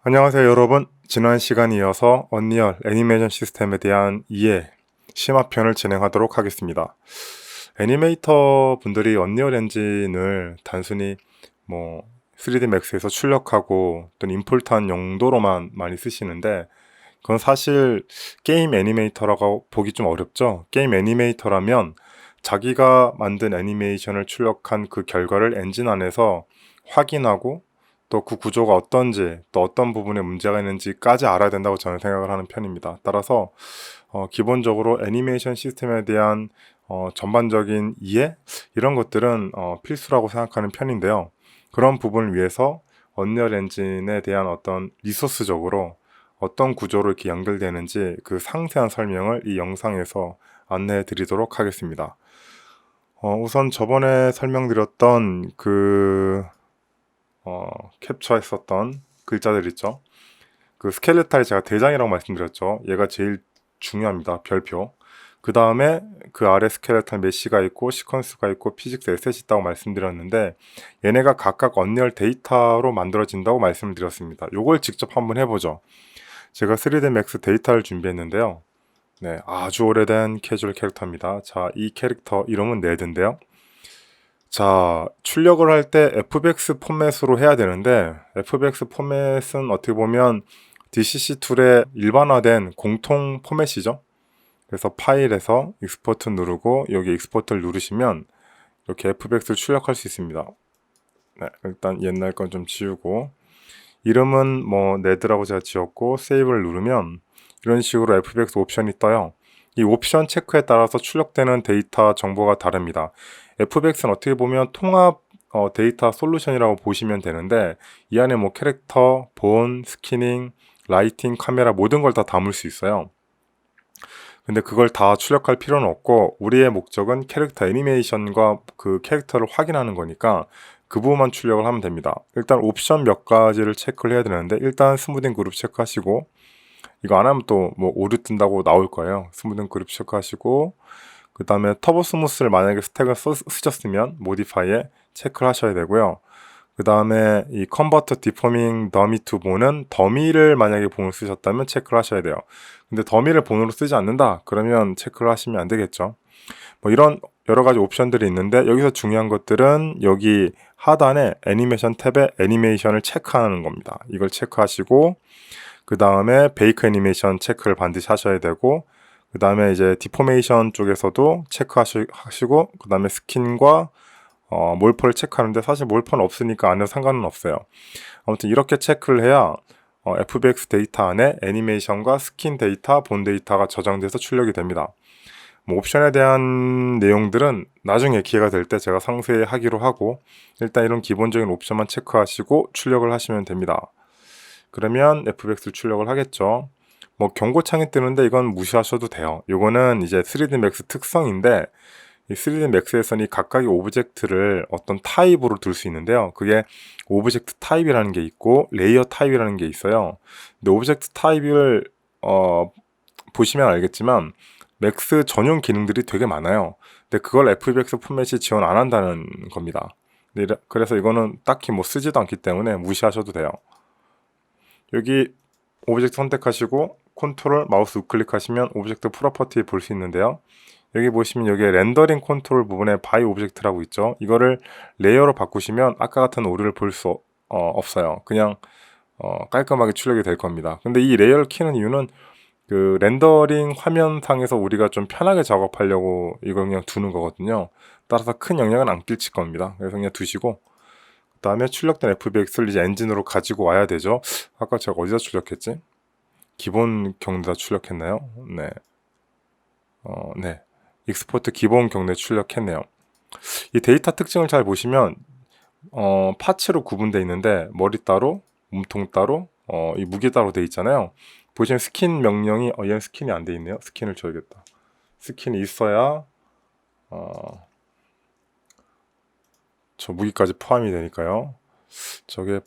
안녕하세요 여러분. 지난 시간에 이어서 언리얼 애니메이션 시스템에 대한 이해, 심화편을 진행하도록 하겠습니다. 애니메이터 분들이 언리얼 엔진을 단순히 3D 맥스에서 출력하고 또는 임포트한 용도로만 많이 쓰시는데, 그건 사실 게임 애니메이터라고 보기 좀 어렵죠. 게임 애니메이터라면 자기가 만든 애니메이션을 출력한 그 결과를 엔진 안에서 확인하고 또 그 구조가 어떤지, 또 어떤 부분에 문제가 있는지까지 알아야 된다고 저는 생각을 하는 편입니다. 따라서 기본적으로 애니메이션 시스템에 대한 전반적인 이해, 이런 것들은 필수라고 생각하는 편인데요. 그런 부분을 위해서 언리얼 엔진에 대한 어떤 리소스적으로 어떤 구조로 이렇게 연결되는지 그 상세한 설명을 이 영상에서 안내해 드리도록 하겠습니다. 우선 저번에 설명드렸던 캡처했었던 글자들 있죠. 그 스켈레탈이 제가 대장이라고 말씀드렸죠. 얘가 제일 중요합니다. 별표. 그 다음에 그 아래 스켈레탈 메시가 있고 시퀀스가 있고 피직스 에셋이 있다고 말씀드렸는데, 얘네가 각각 언리얼 데이터로 만들어진다고 말씀을 드렸습니다. 요걸 직접 한번 해보죠. 제가 3D 맥스 데이터를 준비했는데요. 네, 아주 오래된 캐주얼 캐릭터입니다. 자, 이 캐릭터 이름은 네드인데요. 자, 출력을 할 때 FBX 포맷으로 해야 되는데, FBX 포맷은 어떻게 보면 DCC 툴의 일반화된 공통 포맷이죠. 그래서 파일에서 익스포트 누르고 여기 익스포트를 누르시면 이렇게 FBX를 출력할 수 있습니다. 네, 일단 옛날 건 좀 지우고, 이름은 네드라고 제가 지었고 세이브를 누르면 이런 식으로 FBX 옵션이 떠요. 이 옵션 체크에 따라서 출력되는 데이터 정보가 다릅니다. FBX는 어떻게 보면 통합 데이터 솔루션이라고 보시면 되는데, 이 안에 캐릭터, 본, 스키닝, 라이팅, 카메라 모든 걸 다 담을 수 있어요. 근데 그걸 다 출력할 필요는 없고, 우리의 목적은 캐릭터 애니메이션과 그 캐릭터를 확인하는 거니까 그 부분만 출력을 하면 됩니다. 일단 옵션 몇 가지를 체크를 해야 되는데, 일단 스무딩 그룹 체크하시고, 이거 안 하면 또 오류 뜬다고 나올 거예요. 스무딩 그룹 체크하시고, 그 다음에 터보 스무스를 만약에 스택을 쓰셨으면 모디파이에 체크를 하셔야 되고요. 그 다음에 이 컨버터 디포밍 더미 투 본은 더미를 만약에 본을 쓰셨다면 체크를 하셔야 돼요. 근데 더미를 본으로 쓰지 않는다 그러면 체크를 하시면 안 되겠죠. 이런 여러 가지 옵션들이 있는데, 여기서 중요한 것들은 여기 하단에 애니메이션 탭에 애니메이션을 체크하는 겁니다. 이걸 체크하시고, 그 다음에 베이크 애니메이션 체크를 반드시 하셔야 되고, 그 다음에 이제 디포메이션 쪽에서도 체크하시고, 그 다음에 스킨과 몰퍼를 체크하는데, 사실 몰퍼는 없으니까 안 해도 상관은 없어요. 아무튼 이렇게 체크를 해야 FBX 데이터 안에 애니메이션과 스킨 데이터, 본 데이터가 저장돼서 출력이 됩니다. 옵션에 대한 내용들은 나중에 기회가 될 때 제가 상세히 하기로 하고, 일단 이런 기본적인 옵션만 체크하시고 출력을 하시면 됩니다. 그러면 FBX 출력을 하겠죠. 경고창이 뜨는데 이건 무시하셔도 돼요. 이거는 이제 3D 맥스 특성인데, 이 3D 맥스에서는 이 각각의 오브젝트를 어떤 타입으로 둘 수 있는데요. 그게 오브젝트 타입이라는 게 있고 레이어 타입이라는 게 있어요. 근데 오브젝트 타입을 보시면 알겠지만 맥스 전용 기능들이 되게 많아요. 근데 그걸 FBX 포맷이 지원 안 한다는 겁니다. 그래서 이거는 딱히 쓰지도 않기 때문에 무시하셔도 돼요. 여기 오브젝트 선택하시고 컨트롤 마우스 우클릭하시면 오브젝트 프로퍼티 볼 수 있는데요. 여기 보시면 여기에 렌더링 컨트롤 부분에 바이 오브젝트라고 있죠. 이거를 레이어로 바꾸시면 아까 같은 오류를 볼 수 없어요. 그냥 깔끔하게 출력이 될 겁니다. 근데 이 레이어를 키는 이유는 그 렌더링 화면상에서 우리가 좀 편하게 작업하려고 이걸 그냥 두는 거거든요. 따라서 큰 영향은 안 끼칠 겁니다. 그래서 그냥 두시고, 그 다음에 출력된 FBX를 이제 엔진으로 가지고 와야 되죠. 아까 제가 어디다 출력했지? 기본 경로다 출력했나요? 네. 네. 익스포트 기본 경로에 출력했네요. 이 데이터 특징을 잘 보시면 파츠로 구분되어 있는데, 머리 따로, 몸통 따로, 이 무게 따로 되어 있잖아요. 보시면 스킨 명령이 얘는 스킨이 안 돼 있네요. 스킨을 줘야겠다. 스킨이 있어야 저 무기까지 포함이 되니까요. 저게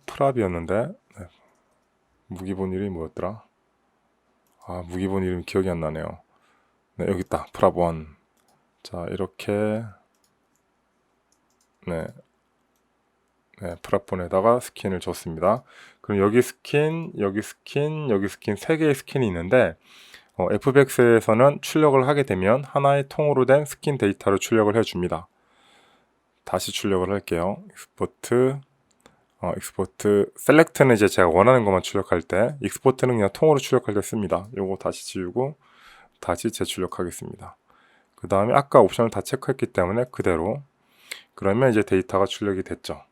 프랍이었는데, 네. 무기본 이름이 뭐였더라? 무기본 이름이 기억이 안 나네요. 네, 여기 있다. 프랍 1. 자, 이렇게, 네. 네, 프라폰에다가 스킨을 줬습니다. 그럼 여기 스킨, 여기 스킨, 여기 스킨 3개의 스킨이 있는데 FBX에서는 출력을 하게 되면 하나의 통으로 된 스킨 데이터를 출력을 해줍니다. 다시 출력을 할게요. 익스포트 셀렉트는 이제 제가 원하는 것만 출력할 때, 익스포트는 그냥 통으로 출력할 때 씁니다. 요거 다시 지우고 다시 재출력하겠습니다. 그 다음에 아까 옵션을 다 체크했기 때문에 그대로. 그러면 이제 데이터가 출력이 됐죠.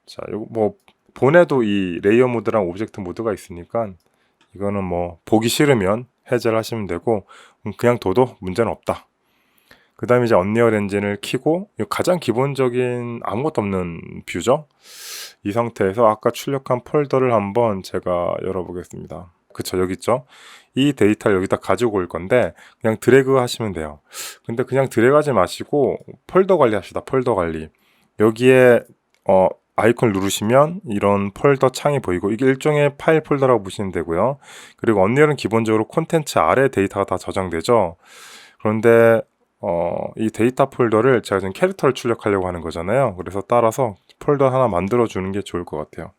자, 요거 뭐 본에도 이 레이어 모드랑 오브젝트 모드가 있으니까 이거는 뭐 보기 싫으면 해제를 하시면 되고 그냥 둬도 문제는 없다. 그 다음에 이제 언리얼 엔진을 켜고 가장 기본적인 아무것도 없는 뷰죠. 이 상태에서 아까 출력한 폴더를 한번 제가 열어보겠습니다. 그쵸, 여기 있죠. 이 데이터를 여기다 가지고 올 건데 그냥 드래그 하시면 돼요. 근데 그냥 드래그 하지 마시고 폴더 관리 합시다. 폴더 관리. 여기에 아이콘을 누르시면 이런 폴더 창이 보이고 이게 일종의 파일 폴더라고 보시면 되고요. 그리고 언리얼은 기본적으로 콘텐츠 아래 데이터가 다 저장되죠. 그런데 이 데이터 폴더를 제가 지금 캐릭터를 출력하려고 하는 거잖아요. 그래서 따라서 폴더 하나 만들어 주는 게 좋을 것 같아요.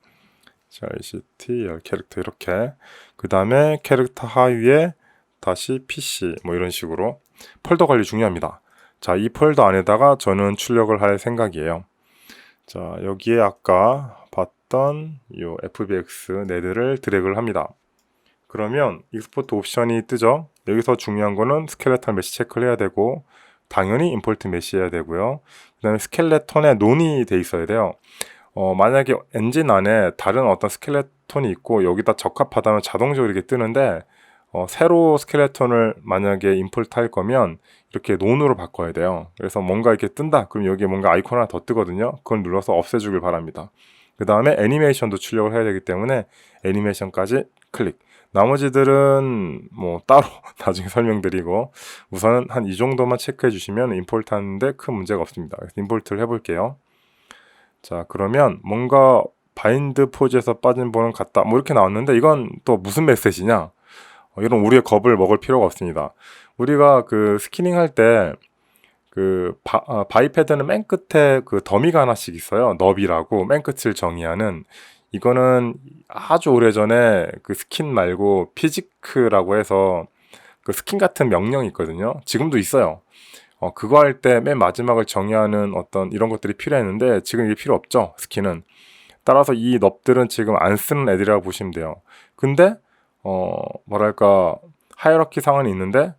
자, ICT 캐릭터 이렇게. 그 다음에 캐릭터 하위에 다시 PC 뭐 이런 식으로 폴더 관리 중요합니다. 자, 이 폴더 안에다가 저는 출력을 할 생각이에요. 자, 여기에 아까 봤던 이 FBX 네드를 드래그를 합니다. 그러면 익스포트 옵션이 뜨죠. 여기서 중요한 거는 스켈레톤 메시 체크를 해야 되고 당연히 임포트 메시 해야 되고요. 그 다음에 스켈레톤에 논이 돼 있어야 돼요. 만약에 엔진 안에 다른 어떤 스켈레톤이 있고 여기다 적합하다면 자동적으로 이렇게 뜨는데 새로 스켈레톤을 만약에 임포트 할 거면 이렇게 논으로 바꿔야 돼요. 그래서 뭔가 이렇게 뜬다. 그럼 여기에 뭔가 아이콘 하나 더 뜨거든요. 그걸 눌러서 없애주길 바랍니다. 그 다음에 애니메이션도 출력을 해야 되기 때문에 애니메이션까지 클릭. 나머지들은 뭐 따로 나중에 설명드리고 우선은 한 이 정도만 체크해 주시면 임포트 하는데 큰 문제가 없습니다. 그래서 임포트를 해볼게요. 자, 그러면 뭔가 바인드 포즈에서 빠진 본은 같다 뭐 이렇게 나왔는데 이건 또 무슨 메시지냐. 이런 우리의 겁을 먹을 필요가 없습니다. 우리가 그 스키닝 할 때 그 바이패드는 맨 끝에 그 더미가 하나씩 있어요. 넙이라고 맨 끝을 정의하는. 이거는 아주 오래전에 그 스킨 말고 피지크라고 해서 그 스킨 같은 명령이 있거든요. 지금도 있어요. 그거 할 때 맨 마지막을 정의하는 어떤 이런 것들이 필요했는데 지금 이게 필요 없죠. 스킨은. 따라서 이 넙들은 지금 안 쓰는 애들이라고 보시면 돼요. 근데 뭐랄까 하이어러키 상은 있는데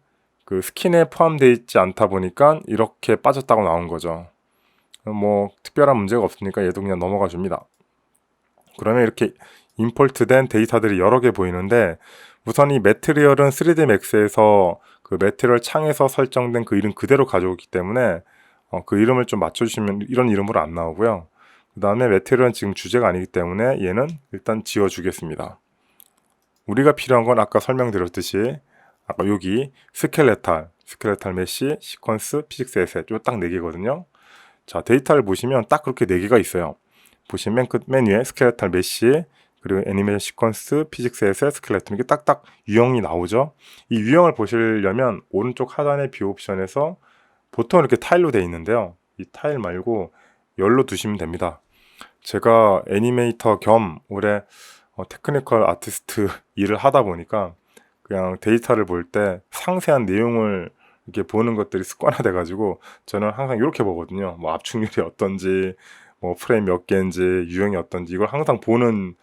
그 스킨에 포함되어 있지 않다 보니까 이렇게 빠졌다고 나온 거죠. 뭐 특별한 문제가 없으니까 얘도 그냥 넘어가 줍니다. 그러면 이렇게 임포트 된 데이터들이 여러 개 보이는데 우선 이 매트리얼은 3D Max에서 그 매트리얼 창에서 설정된 그 이름 그대로 가져오기 때문에 그 이름을 좀 맞춰주시면 이런 이름으로 안 나오고요. 그 다음에 매트리얼은 지금 주제가 아니기 때문에 얘는 일단 지워주겠습니다. 우리가 필요한 건 아까 설명드렸듯이 아까 여기 스켈레탈 메시, 시퀀스, 피직스 에셋 요 딱 4개거든요. 자, 데이터를 보시면 딱 그렇게 4개가 있어요. 보시면 맨 위에 스켈레탈 메시 그리고 애니메이션 시퀀스, 피직스 에셋, 스켈레톤 이게 딱딱 유형이 나오죠. 이 유형을 보시려면 오른쪽 하단의 뷰 옵션에서 보통 이렇게 타일로 되어 있는데요. 이 타일 말고 열로 두시면 됩니다. 제가 애니메이터 겸 올해 테크니컬 아티스트 일을 하다 보니까 그냥 데이터를 볼 때 상세한 내용을 이렇게 보는 것들이 습관화돼 가지고 저는 항상 이렇게 보거든요. 뭐 압축률이 어떤지, 뭐 프레임 몇 개인지, 유형이 어떤지 이걸 항상 보는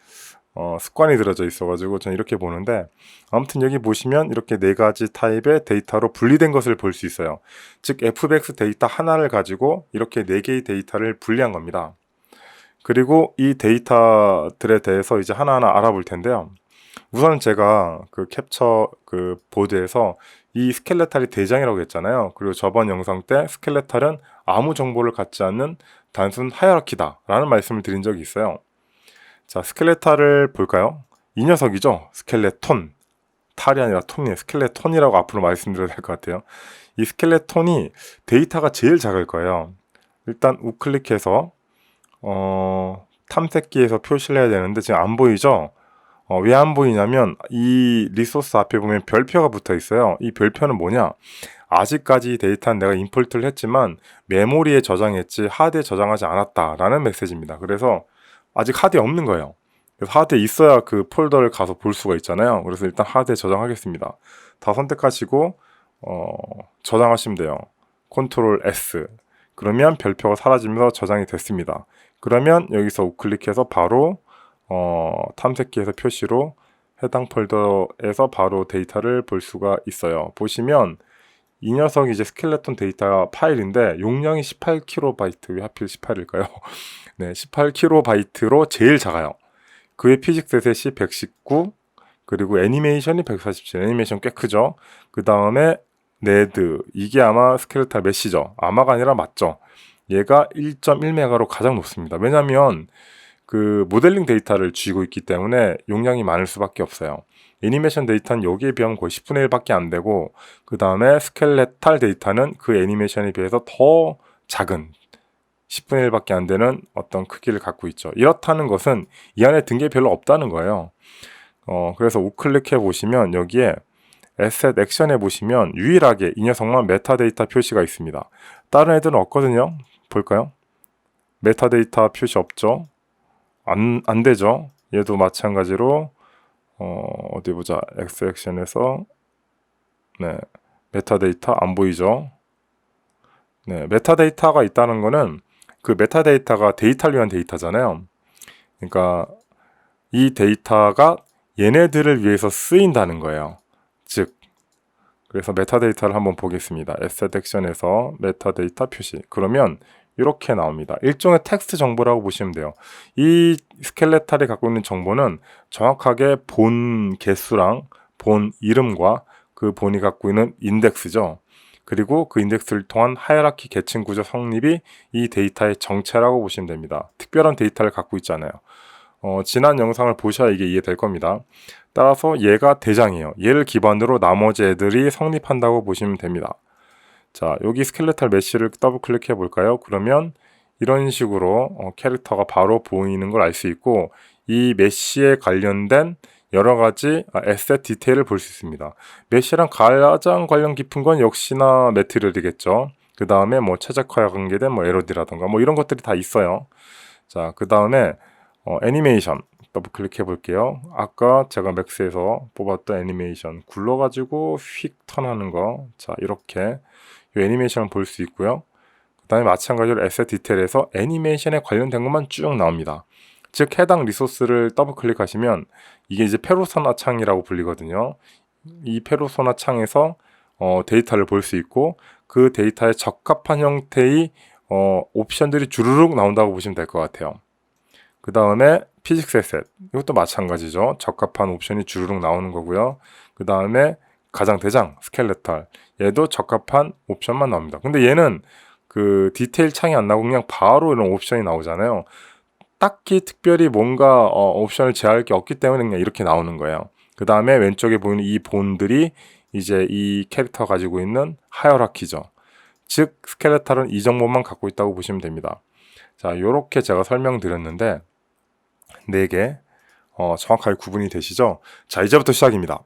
습관이 들어져 있어 가지고 저는 이렇게 보는데 아무튼 여기 보시면 이렇게 4가지 타입의 데이터로 분리된 것을 볼 수 있어요. 즉 FBX 데이터 하나를 가지고 이렇게 4개의 데이터를 분리한 겁니다. 그리고 이 데이터들에 대해서 이제 하나하나 알아볼 텐데요. 우선 제가 그 캡처 그 보드에서 이 스켈레탈이 대장이라고 했잖아요. 그리고 저번 영상 때 스켈레탈은 아무 정보를 갖지 않는 단순 하이어라키다 라는 말씀을 드린 적이 있어요. 자, 스켈레탈을 볼까요? 이 녀석이죠. 스켈레톤. 탈이 아니라 톤이에요. 스켈레톤이라고 앞으로 말씀드려야 될 것 같아요. 이 스켈레톤이 데이터가 제일 작을 거예요. 일단 우클릭해서 탐색기에서 표시를 해야 되는데 지금 안 보이죠? 왜 안 보이냐면 이 리소스 앞에 보면 별표가 붙어 있어요. 이 별표는 뭐냐? 아직까지 데이터는 내가 임포트를 했지만 메모리에 저장했지 하드에 저장하지 않았다라는 메시지입니다. 그래서 아직 하드에 없는 거예요. 그래서 하드에 있어야 그 폴더를 가서 볼 수가 있잖아요. 그래서 일단 하드에 저장하겠습니다. 다 선택하시고 저장하시면 돼요. 컨트롤 S. 그러면 별표가 사라지면서 저장이 됐습니다. 그러면 여기서 우클릭해서 바로 탐색기에서 표시로 해당 폴더에서 바로 데이터를 볼 수가 있어요. 보시면 이 녀석이 이제 스켈레톤 데이터 파일인데 용량이 18KB. 왜 하필 18일까요? 네, 18KB로 제일 작아요. 그의 피직스 에셋이 119, 그리고 애니메이션이 147. 애니메이션 꽤 크죠. 그 다음에 네드, 이게 아마 스켈레탈 메시죠. 아마가 아니라 맞죠. 얘가 1.1메가로 가장 높습니다. 왜냐면 그 모델링 데이터를 쥐고 있기 때문에 용량이 많을 수밖에 없어요. 애니메이션 데이터는 여기에 비하면 거의 10분의 1밖에 안 되고, 그 다음에 스켈레탈 데이터는 그 애니메이션에 비해서 더 작은 10분의 1밖에 안 되는 어떤 크기를 갖고 있죠. 이렇다는 것은 이 안에 든 게 별로 없다는 거예요. 그래서 우클릭해 보시면 여기에 에셋 액션에 보시면 유일하게 이 녀석만 메타데이터 표시가 있습니다. 다른 애들은 없거든요. 볼까요? 메타데이터 표시 없죠. 안 되죠. 얘도 마찬가지로 어디 보자. X 액션에서 네, 메타데이터 안 보이죠. 네, 메타데이터가 있다는 거는 그 메타데이터가 데이터를 위한 데이터잖아요. 그러니까 이 데이터가 얘네들을 위해서 쓰인다는 거예요. 즉, 그래서 메타데이터를 한번 보겠습니다. 에셋 액션에서 메타데이터 표시. 그러면 이렇게 나옵니다. 일종의 텍스트 정보라고 보시면 돼요. 이 스켈레탈이 갖고 있는 정보는 정확하게 본 개수랑 본 이름과 그 본이 갖고 있는 인덱스죠. 그리고 그 인덱스를 통한 하이라키 계층 구조 성립이 이 데이터의 정체라고 보시면 됩니다. 특별한 데이터를 갖고 있잖아요. 지난 영상을 보셔야 이게 이해될 겁니다. 따라서 얘가 대장이에요. 얘를 기반으로 나머지 애들이 성립한다고 보시면 됩니다. 자, 여기 스켈레탈 메시를 더블 클릭해 볼까요? 그러면 이런 식으로 캐릭터가 바로 보이는 걸 알 수 있고, 이 메시에 관련된 여러 가지 에셋 디테일을 볼 수 있습니다. 메시랑 가장 관련 깊은 건 역시나 매트리얼이겠죠. 그 다음에 뭐 최적화와 관계된 뭐 LOD라던가 뭐 이런 것들이 다 있어요. 자, 그 다음에 애니메이션 더블 클릭해 볼게요. 아까 제가 맥스에서 뽑았던 애니메이션 굴러가지고 휙 턴하는 거, 자 이렇게 이 애니메이션을 볼 수 있고요. 그 다음에 마찬가지로 에셋 디테일에서 애니메이션에 관련된 것만 쭉 나옵니다. 즉 해당 리소스를 더블 클릭하시면 이게 이제 페르소나 창이라고 불리거든요. 이 페르소나 창에서 데이터를 볼 수 있고, 그 데이터에 적합한 형태의 옵션들이 주르륵 나온다고 보시면 될 것 같아요. 그 다음에 피직스 에셋, 이것도 마찬가지죠. 적합한 옵션이 주르륵 나오는 거고요. 그 다음에 가장 대장 스켈레탈, 얘도 적합한 옵션만 나옵니다. 근데 얘는 그 디테일 창이 안 나오고 그냥 바로 이런 옵션이 나오잖아요. 딱히 특별히 뭔가 옵션을 제어할 게 없기 때문에 그냥 이렇게 나오는 거예요. 그 다음에 왼쪽에 보이는 이 본들이 이제 이 캐릭터 가지고 있는 하이어라키죠. 즉 스켈레탈은 이 정보만 갖고 있다고 보시면 됩니다. 자, 요렇게 제가 설명드렸는데 4개 정확하게 구분이 되시죠? 자, 이제부터 시작입니다.